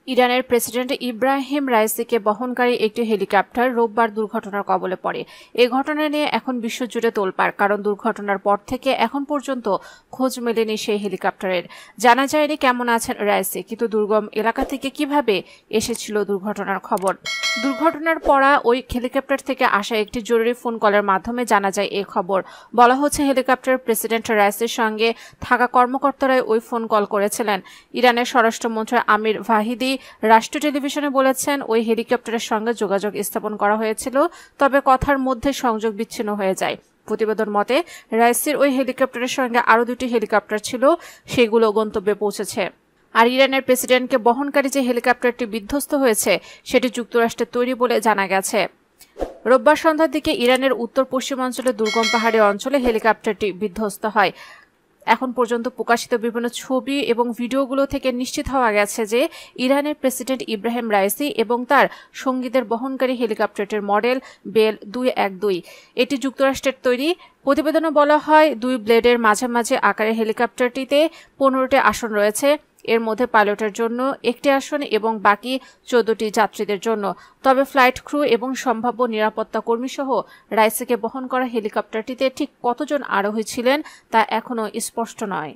ইরানের প্রেসিডেন্ট ইব্রাহিম রাইসিকে বহনকারী একটি হেলিকপ্টার রোববার দুর্ঘটনার কবলে পড়ে। এই ঘটনা নিয়ে এখন বিশ্বজুড়ে তোলপাড়, কারণ দুর্ঘটনার পর থেকে এখন পর্যন্ত খোঁজ মেলেনি সেই হেলিকপ্টারের। জানা যায়নি কেমন আছেন রাইসি, কিন্তু দুর্গম এলাকা থেকে কিভাবে এসেছিল দুর্ঘটনার খবর। দুর্ঘটনার পড়া ওই হেলিকপ্টার থেকে আসা একটি জরুরি ফোন কলের মাধ্যমে জানা যায় এই খবর। বলা হচ্ছে হেলিকপ্টার প্রেসিডেন্ট রাইসির সঙ্গে থাকা কর্মকর্তারাই ওই ফোন কল করেছিলেন। ইরানের স্বরাষ্ট্রমন্ত্রী আমির ভাহিদি রাষ্ট্রীয় টেলিভিশনে বলেছেন, ওই হেলিকপ্টারের সঙ্গে যোগাযোগ স্থাপন করা হয়েছিল, তবে কথার মধ্যে সংযোগ বিচ্ছিন্ন হয়ে যায়। প্রতিবেদন মতে রাইসির ওই হেলিকপ্টারের সঙ্গে আরও 2টি হেলিকপ্টার ছিল, সেগুলো গন্তব্যে পৌঁছেছে। আর ইরানের প্রেসিডেন্টকে বহনকারী যে হেলিকপ্টারটি বিধ্বস্ত হয়েছে সেটি যুক্তরাষ্ট্রের তৈরি বলে জানা গেছে। রোববার সন্ধ্যার দিকে ইরানের উত্তর পশ্চিমাঞ্চলের দুর্গম পাহাড়ি অঞ্চলে হেলিকপ্টারটি বিধ্বস্ত হয়। এখন পর্যন্ত প্রকাশিত বিভিন্ন ছবি এবং ভিডিওগুলো থেকে নিশ্চিত হওয়া গেছে যে ইরানের প্রেসিডেন্ট ইব্রাহিম রাইসি এবং তার সঙ্গীদের বহনকারী হেলিকপ্টারটির মডেল বেল 212। এটি যুক্তরাষ্ট্রের তৈরি। প্রতিবেদনে বলা হয়, 2 ব্লেডের মাঝামাঝি আকারের হেলিকপ্টারটিতে 15টি আসন রয়েছে। এর মধ্যে পাইলটের জন্য 1টি আসন এবং বাকি 14টি যাত্রীদের জন্য। তবে ফ্লাইট ক্রু এবং সম্ভাব্য নিরাপত্তা কর্মী সহ রাইসিকে বহন করা হেলিকপ্টারটিতে ঠিক কতজন আরোহী ছিলেন তা এখনও স্পষ্ট নয়।